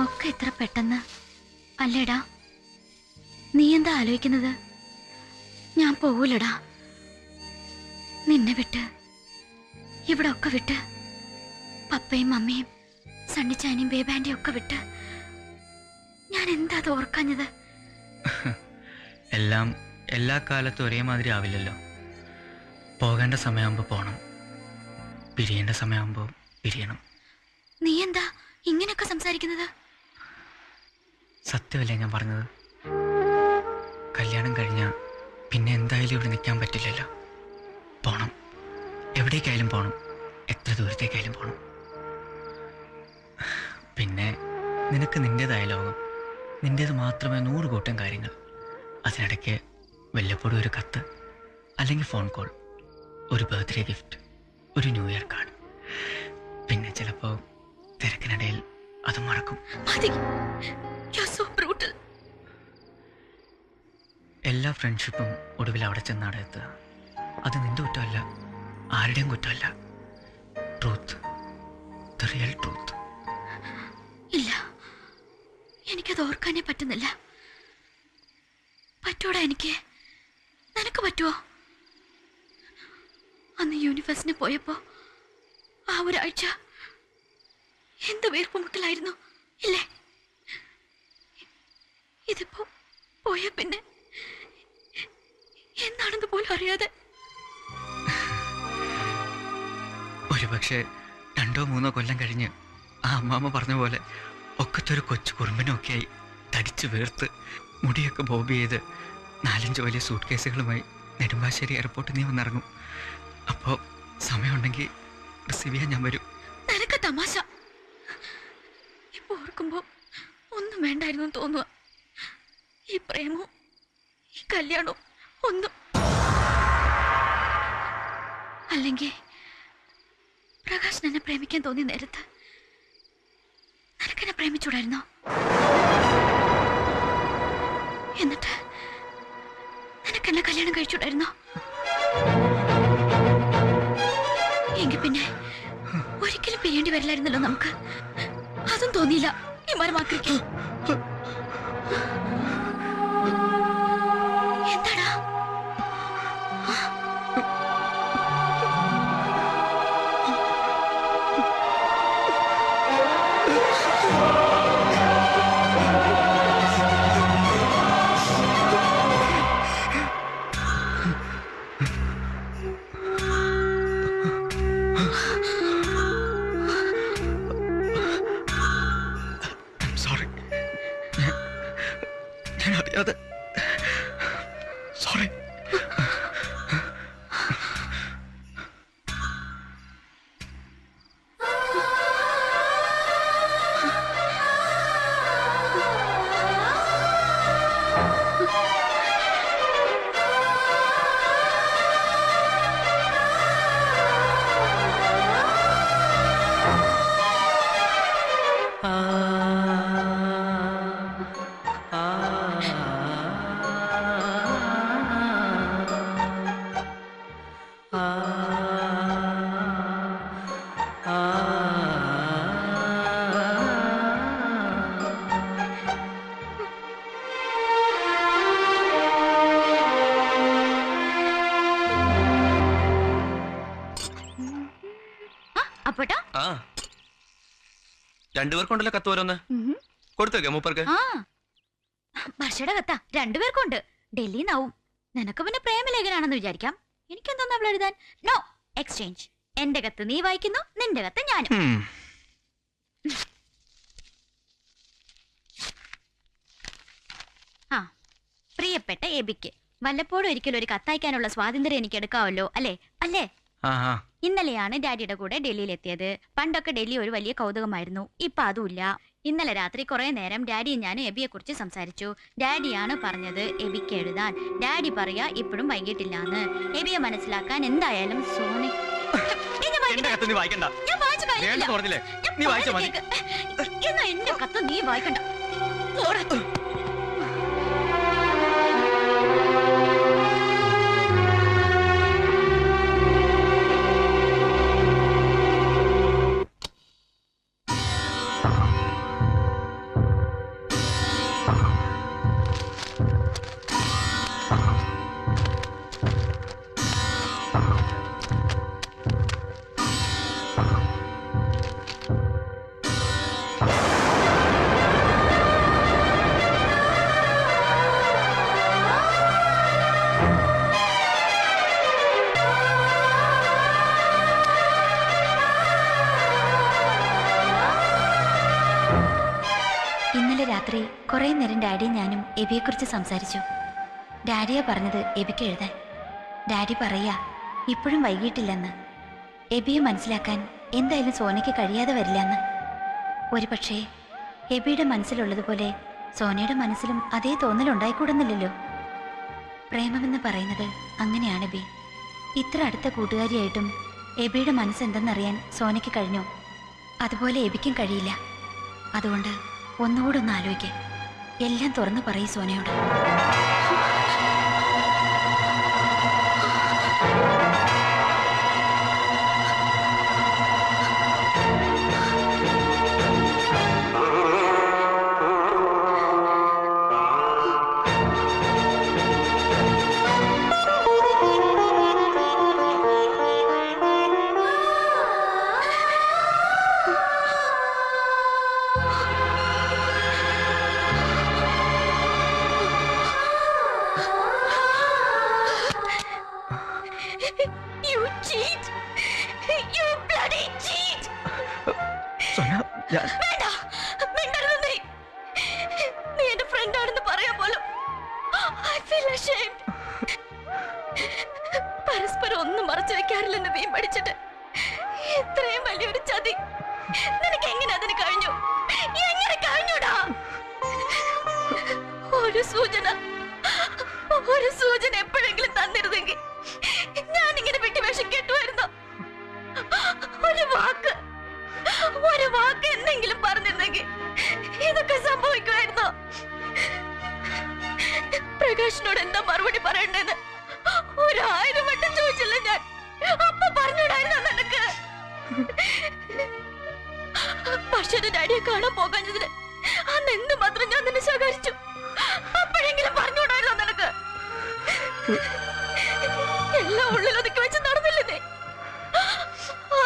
ഒക്കെ എത്ര പെട്ടെന്ന് അല്ലേടാ? നീ എന്താ ആലോചിക്കുന്നത്? ഞാൻ പോവൂലടാ നിന്നെ വിട്ട്, ഇവിടെ ഒക്കെ വിട്ട്, പപ്പയും മമ്മിയും സണ്ണിച്ചാനിയും ബേബാൻഡിയും ഒക്കെ വിട്ട്. ഞാൻ എന്താ അത് ഓർക്കാഞ്ഞത്? എല്ലാം എല്ലാ കാലത്തും ഒരേമാതിരി ആവില്ലല്ലോ. പോകേണ്ട സമയമാകുമ്പോൾ പോകണം, പിരിയേണ്ട സമയമാകുമ്പോൾ പിരിയണം. നീ എന്താ ഇങ്ങനെയൊക്കെ സംസാരിക്കുന്നത്? സത്യമല്ലേ ഞാൻ പറഞ്ഞത്? കല്യാണം കഴിഞ്ഞാൽ പിന്നെ എന്തായാലും ഇവിടെ നിൽക്കാൻ പറ്റില്ലല്ലോ. പോണം, എവിടേക്കായാലും പോകണം, എത്ര ദൂരത്തേക്കായാലും പോകണം. പിന്നെ നിനക്ക് നിൻ്റേതായ ലോകം, നിൻ്റേത് മാത്രമേ 100 കൂട്ടം കാര്യങ്ങൾ. അതിനിടയ്ക്ക് വല്ലപ്പോഴും ഒരു കത്ത്, അല്ലെങ്കിൽ ഫോൺ കോൾ, ഒരു ബർത്ത്ഡേ ഗിഫ്റ്റ്, ഒരു ന്യൂ ഇയർ കാർഡ്. പിന്നെ ചിലപ്പോൾ തിരക്കിനിടയിൽ അത് മറക്കും. എല്ലാ ഫ്രണ്ട്ഷിപ്പും ഒടുവിൽ അവിടെ ചെന്നാണ് എത്തുക. അത് നിന്റെ കുറ്റമല്ല, ആരുടെയും കുറ്റമല്ല. Truth, the real truth. ഇല്ല, എനിക്കത് ഓർക്കാനേ പറ്റുന്നില്ല. പറ്റൂടാ എനിക്ക്? നിനക്ക് പറ്റുമോ? അന്ന് യൂണിവേഴ്സിന് പോയപ്പോ ആ ഒരാഴ്ച എന്ത് വീർപ്പുമുട്ടലായിരുന്നു ഇല്ലേ? ഇതിപ്പോ പോയ പിന്നെ എന്താണെന്ന് പോലും അറിയാതെ. ഒരുപക്ഷെ 2-3 കൊല്ലം കഴിഞ്ഞ് ആ അമ്മാമ്മ പറഞ്ഞ പോലെ ഒക്കത്തൊരു കൊച്ചു കുറുമ്പനൊക്കെയായി തടിച്ചു വീർത്ത് മുടിയൊക്കെ ബോബ് ചെയ്ത് 4-5 വലിയ സൂട്ട് കേസുകളുമായി നെടുമ്പാശ്ശേരി എയർപോർട്ടിൽ നീ വന്നിറങ്ങും. അപ്പോൾ സമയമുണ്ടെങ്കിൽ റിസീവ് ചെയ്യാൻ ഞാൻ വരും. നിനക്ക് തമാശ. ഇപ്പൊ ഓർക്കുമ്പോ ഒന്നും വേണ്ടായിരുന്നു തോന്നുക. ഈ പ്രേമവും ഈ കല്യാണവും ഒന്നും. അല്ലെങ്കിൽ പ്രകാശ് എന്നെ പ്രേമിക്കാൻ തോന്നിയ നേരത്ത് നിനക്കെന്നെ പ്രേമിച്ചൂടായിരുന്നോ? എന്നിട്ട് നിനക്കെന്നെ കല്യാണം കഴിച്ചൂടായിരുന്നോ? എങ്കിൽ പിന്നെ ഒരിക്കലും പിരിയേണ്ടി വരില്ലായിരുന്നല്ലോ നമുക്ക്. അതും തോന്നിയില്ല ഈ മരമാക്രിക്ക്. എന്താടാ? സോറി. രണ്ടുപേർക്കുണ്ടല്ലോ കത്ത് ഓരോന്ന് കൊടുത്തേക്കാം മൂപ്പർക്ക്. ഭാഷയുടെ കത്താ രണ്ടുപേർക്കുണ്ട്. ഡൽഹിന്നാവും. നിനക്ക് പിന്നെ പ്രേമലേഖനാണെന്ന് വിചാരിക്കാം. എനിക്കെന്തോന്ന് അവൾ എഴുതാൻ? No exchange. എന്റെ കത്ത് നീ വായിക്കുന്നു, നിന്റെ കത്ത് ഞാനും. ആ, പ്രിയപ്പെട്ട എബിക്ക്, വല്ലപ്പോഴും ഒരിക്കലും ഒരു കത്തയക്കാനുള്ള സ്വാതന്ത്ര്യം എനിക്ക് എടുക്കാവല്ലോ അല്ലേ? അല്ലേ? ഇന്നലെയാണ് ഡാഡിയുടെ കൂടെ ഡൽഹിയിൽ എത്തിയത്. പണ്ടൊക്കെ ഡൽഹി ഒരു വലിയ കൗതുകമായിരുന്നു. ഇപ്പൊ അതുമില്ല. ഇന്നലെ രാത്രി കുറെ നേരം ഡാഡിയും ഞാനും എബിയെ കുറിച്ച് സംസാരിച്ചു. ഡാഡിയാണ് പറഞ്ഞത് എബിക്ക് എഴുതാൻ. ഡാഡി പറയാ ഇപ്പോഴും വൈകിട്ടില്ലാന്ന്. എബിയെ മനസ്സിലാക്കാൻ എന്തായാലും സോണി എന്നാ എന്റെ കത്ത് നീ വായിക്കണ്ട. ഇന്നലെ രാത്രി കുറെ നേരം ഡാഡിയും ഞാനും എബിയെക്കുറിച്ച് സംസാരിച്ചു. ഡാഡിയാ പറഞ്ഞത് എബിക്ക് എഴുതാൻ. ഡാഡി പറയാ ഇപ്പോഴും വൈകിട്ടില്ലെന്ന്. എബിയെ മനസ്സിലാക്കാൻ എന്തായാലും സോനയ്ക്ക് കഴിയാതെ വരില്ലെന്ന്. ഒരു പക്ഷേ എബിയുടെ മനസ്സിലുള്ളതുപോലെ സോനയുടെ മനസ്സിലും അതേ തോന്നലുണ്ടായിക്കൂടുന്നില്ലല്ലോ. പ്രേമമെന്ന് പറയുന്നത് അങ്ങനെയാണ് ബി. ഇത്ര അടുത്ത കൂട്ടുകാരിയായിട്ടും എബിയുടെ മനസ്സെന്തെന്നറിയാൻ സോനയ്ക്ക് കഴിഞ്ഞു. അതുപോലെ എബിക്കും കഴിയില്ല. അതുകൊണ്ട് ഒന്നുകൂടെ ഒന്ന് ആലോചിക്കേ. എല്ലാം തുറന്നു പറയും സോനയോട്. പരസ്പരം ഒന്നും മറച്ചു വെക്കാറില്ലെന്ന് നീ പഠിച്ചിട്ട് ഇത്രയും വലിയൊരു ചതി നിനക്ക് എങ്ങനെ അതിന് കഴിഞ്ഞു? എങ്ങനെ കഴിഞ്ഞൂടാ? ഒരു സൂചന എപ്പോഴെങ്കിലും തന്നിരുന്നെങ്കിൽ ഞാനിങ്ങനെ വിട്ടുവേഷം കേട്ടുമായിരുന്നു. ഒരു വാക്ക് എന്തെങ്കിലും പറഞ്ഞിരുന്നെങ്കിൽ ഇതൊക്കെ സംഭവിക്കുമായിരുന്നോ? പ്രകാശിനോട് എന്താ മറുപടി പറയണ്ടെന്ന് 1000 വട്ടം ചോദിച്ചില്ല ഞാൻ. അപ്പൊ പറഞ്ഞൂടായിരുന്നോ നിനക്ക്? പക്ഷേ ഡാഡിയെ കാണാൻ പോകാഞ്ഞതിന് അന്ന് എന്തുമാത്രം ഞാൻ നിന്നെ ശകാരിച്ചു. അപ്പോഴെങ്കിലും പറഞ്ഞൂടായിരുന്നോ നിനക്ക്? എല്ലാം ഉള്ളിലൊതുക്കി വെച്ച് നടന്നില്ലേ നീ?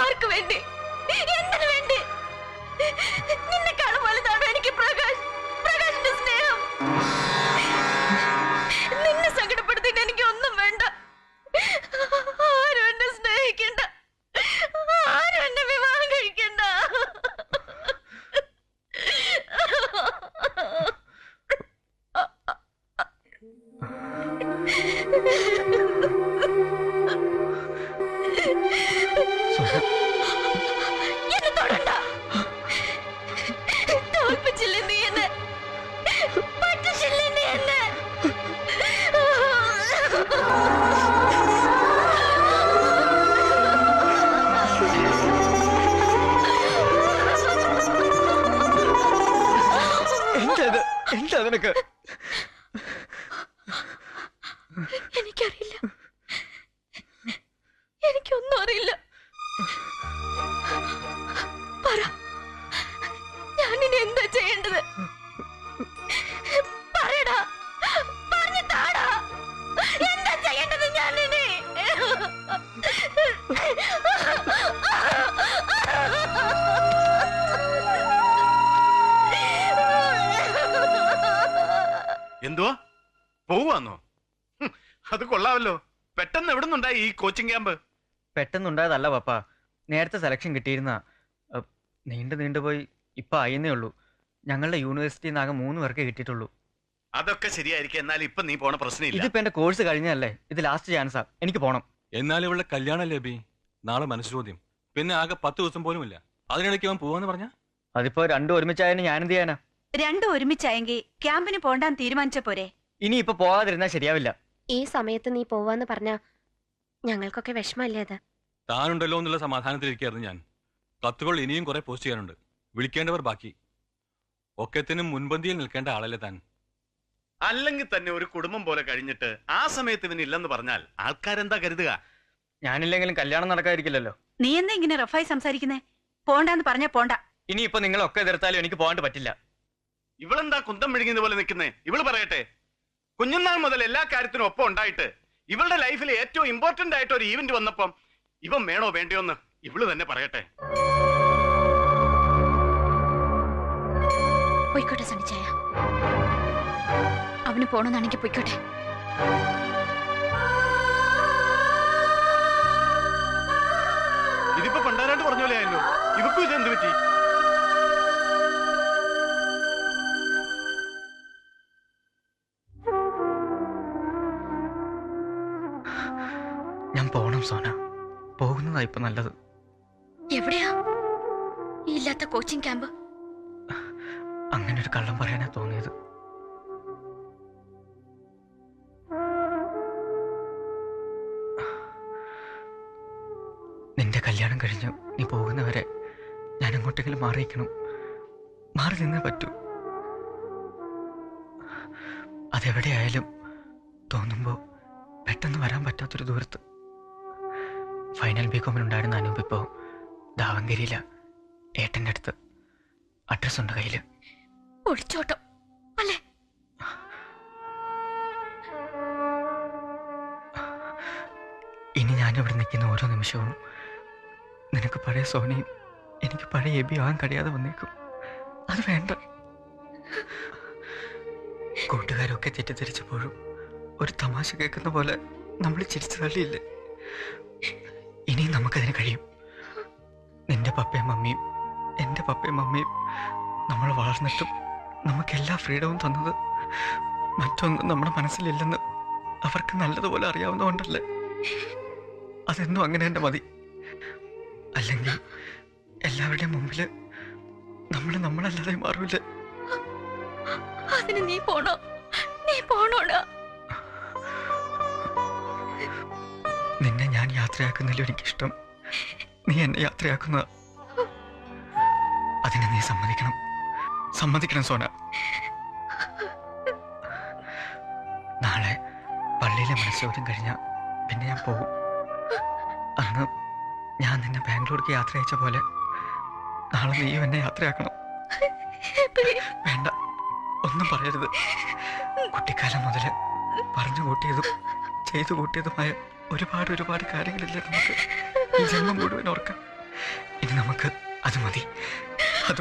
ആർക്ക് വേണ്ടി? എന്തിനു വേണ്ടി? നിന്നെ കാണും വലുതാണ് എനിക്ക് പ്രകാശിന്റെ സ്നേഹം. നിന്നെ സങ്കടപ്പെടുത്തിട്ട് എനിക്ക് ഒന്നും വേണ്ട. ആരും എന്നെ സ്നേഹിക്കണ്ട. ആരും എന്നെ വിവാഹം കഴിക്കണ്ട. എന്നെ തൊടണ്ട. തോൽപ്പിച്ചില്ലേ നീ എന്നെ? പറ്റിച്ചില്ലേ നീ എന്നെ? എന്താ നിനക്ക്? എനിക്കറിയില്ല. എനിക്കൊന്നും അറിയില്ല. പറ, ഞാനിനി എന്താ ചെയ്യേണ്ടത്? പറയടാ, പറഞ്ഞു താടാ. എന്താ ചെയ്യേണ്ടത് ഞാനിനി? എന്തുവാ പോവാന്നോ? അത് കൊള്ളാമല്ലോ. പെട്ടെന്ന് എവിടെ നിന്നുണ്ടായി ഈ കോച്ചിങ് ക്യാമ്പ്? പെട്ടെന്നുണ്ടായതല്ല പപ്പ. നേരത്തെ സെലക്ഷൻ കിട്ടിയിരുന്ന നീണ്ടുപോയി ഇപ്പൊ ആയെന്നേ ഉള്ളൂ. ഞങ്ങളുടെ യൂണിവേഴ്സിറ്റിയിൽ നിന്ന് ആകെ 3 പേർക്കേ കിട്ടിയിട്ടുള്ളൂ. അതൊക്കെ ശരിയായിരിക്കും. എന്നാൽ ഇപ്പൊ നീ പോണ പ്രശ്നമില്ല. ഇതിപ്പോ എന്റെ കോഴ്സ് കഴിഞ്ഞല്ലേ. ഇത് ലാസ്റ്റ് ചാൻസാ. എനിക്ക് പോണം. എന്നാൽ ഇവിടെ കല്യാണല്ലേ ബി? നാളെ മനസ്സോദ്യം. പിന്നെ ആകെ 10 ദിവസം പോലും ഇല്ല. അതിനിടയ്ക്ക് അവൻ പോവാന്ന് പറഞ്ഞ? അതിപ്പോ രണ്ടും ഒരുമിച്ചായതിന് ഞാനെന്ത് ചെയ്യാനാ? രണ്ടും ഒരുമിച്ചായെങ്കിൽ ക്യാമ്പിന് പോണ്ടാൻ തീരുമാനിച്ച പോരെ? ഇനി ഇപ്പൊ പോവാതിരുന്നാ ശരിയാവില്ല. ഈ സമയത്ത് നീ പോവാന്ന് പറഞ്ഞ ഞങ്ങൾക്കൊക്കെ വിഷമല്ലേ അത്? താനുണ്ടല്ലോ എന്നുള്ള സമാധാനത്തിലിരിക്കായിരുന്നു ഞാൻ. കത്തുകൾ ഇനിയും കുറെ പോസ്റ്റ് ചെയ്യാനുണ്ട്. വിളിക്കേണ്ടവർ ബാക്കി. ഒക്കത്തിനും മുൻപന്തിയിൽ നിൽക്കേണ്ട ആളല്ലേ താൻ. അല്ലെങ്കിൽ തന്നെ ഒരു കുടുംബം പോലെ കഴിഞ്ഞിട്ട് ആ സമയത്ത് ഇവനില്ലെന്ന് പറഞ്ഞാൽ ആൾക്കാരെന്താ കരുതുക? ഞാനില്ലെങ്കിലും കല്യാണം നടക്കാതിരിക്കില്ലല്ലോ. നീ എന്താ ഇങ്ങനെ റഫായി സംസാരിക്കുന്നേ? പോണ്ടാന്ന് പറഞ്ഞ പോണ്ട. ഇനിയിപ്പോ നിങ്ങളൊക്കെ എതിർത്താലും എനിക്ക് പോകാണ്ട് പറ്റില്ല. ഇവളെന്താ കുന്തം മെഴുകുന്ന പോലെ നിൽക്കുന്നേ? ഇവള് പറയട്ടെ. കുഞ്ഞുനാൾ മുതൽ എല്ലാ കാര്യത്തിനും ഒപ്പം ഉണ്ടായിട്ട് ഇവളുടെ ലൈഫിൽ ഏറ്റവും ഇമ്പോർട്ടന്റ് ആയിട്ട് ഒരു ഈവന്റ് വന്നപ്പം ഇവൻ വേണോ വേണ്ടിയോന്ന് ഇവള് തന്നെ പറയട്ടെ. പോയിക്കോട്ടെ സണിച്ചായ. അവന് പോണെന്നാണെങ്കിൽ പോയിക്കോട്ടെ. ഇതിപ്പോ പണ്ടാരായിട്ട് പറഞ്ഞ പോലെ ആയല്ലോ. ഇവക്കും ഇത് എന്ത് പറ്റി? പോകണം സോന, പോകുന്നതാ ഇപ്പൊ നല്ലത്. എവിടെയാ ഈ ഇല്ലാത്ത കോച്ചിങ് ക്യാമ്പ്? അങ്ങനെ ഒരു കള്ളം പറയാനാ തോന്നിയത്. നിന്റെ കല്യാണം കഴിഞ്ഞു നീ പോകുന്നവരെ ഞാൻ എങ്ങോട്ടെങ്കിലും മാറിയിരിക്കണം. മാറി നിന്നേ പറ്റൂ. അതെവിടെയായാലും തോന്നുമ്പോൾ പെട്ടെന്ന് വരാൻ പറ്റാത്തൊരു ദൂരത്ത്. ഫൈനൽ ബികോമിനുണ്ടായിരുന്ന അനൂപ് ഇപ്പോൾ ദാവങ്കരിയില, ഏട്ടൻ്റെ അടുത്ത്. അഡ്രസ് ഉണ്ട് കയ്യില്. ഒളിച്ചോട്ടം അല്ലേ? ഇനി ഞാനിവിടെ നിൽക്കുന്ന ഓരോ നിമിഷവും നിനക്ക് പഴയ സോനയും എനിക്ക് പഴയ എബി ആകാൻ കഴിയാതെ വന്നേക്കും. അത് വേണ്ട. കൂട്ടുകാരൊക്കെ തെറ്റിദ്ധരിച്ചപ്പോഴും ഒരു തമാശ കേൾക്കുന്ന പോലെ നമ്മൾ ചിരിച്ചു തള്ളിയില്ലേ? ഇനിയും നമുക്കതിന് കഴിയും. നിന്റെ പപ്പയും മമ്മിയും എൻ്റെ പപ്പയും മമ്മിയും നമ്മൾ വളർന്നിട്ടും നമുക്കെല്ലാ ഫ്രീഡവും തന്നത് മറ്റൊന്നും നമ്മുടെ മനസ്സിലില്ലെന്ന് അവർക്ക് നല്ലതുപോലെ അറിയാവുന്നതുകൊണ്ടല്ലേ? അതെന്നും അങ്ങനെ തന്നെ മതി. അല്ലെങ്കിൽ എല്ലാവരുടെയും മുമ്പിൽ നമ്മളല്ലാതെ മാറൂല്ലേ? അതിന് നീ പോണോടാ. നിന്നെ ഞാൻ യാത്രയാക്കുന്നതിലും എനിക്കിഷ്ടം നീ എന്നെ യാത്രയാക്കുന്ന. അതിനെ നീ സമ്മതിക്കണം സോന. നാളെ പള്ളിയിലെ മത്സരം കഴിഞ്ഞാൽ പിന്നെ ഞാൻ പോകും. അന്ന് ഞാൻ നിന്നെ ബാംഗ്ലൂർക്ക് യാത്ര അയച്ച പോലെ നാളെ നീയും എന്നെ യാത്രയാക്കണം. വേണ്ട, ഒന്നും പറയരുത്. കുട്ടിക്കാലം മുതൽ പറഞ്ഞു കൂട്ടിയതും ചെയ്തു കൂട്ടിയതുമായ ഒരുപാട് കാര്യങ്ങളില്ലേ നമുക്ക് ഈ ജന്മം മുഴുവൻ ഓർക്കാൻ. ഇനി നമുക്ക് അത്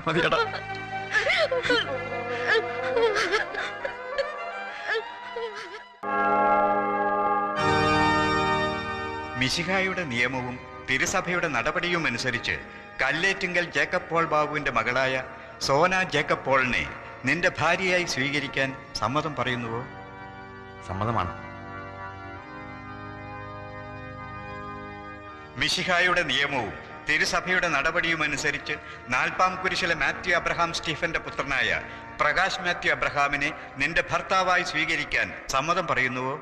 മതിയടാ. മിശിഹായുടെ നിയമവും തിരുസഭയുടെ നടപടിയും അനുസരിച്ച് കല്ലേറ്റുങ്കൽ ജേക്കബ് പോൾ ബാബുവിന്റെ മകളായ സോന ജേക്കബ് പോളിനെ നിന്റെ ഭാര്യയായി സ്വീകരിക്കാൻ സമ്മതം പറയുന്നുവോ? സമ്മതമാണ്. മിശിഹായുടെ നിയമവും തിരുസഭയുടെ നടപടിയും അനുസരിച്ച് നാൽപ്പാം കുരിശിലെ മാത്യു അബ്രഹാം സ്റ്റീഫന്റെ പുത്രനായ പ്രകാശ് മാത്യു അബ്രഹാമിനെ നിന്റെ ഭർത്താവായി സ്വീകരിക്കാൻ സമ്മതം പറയുന്നുവോ?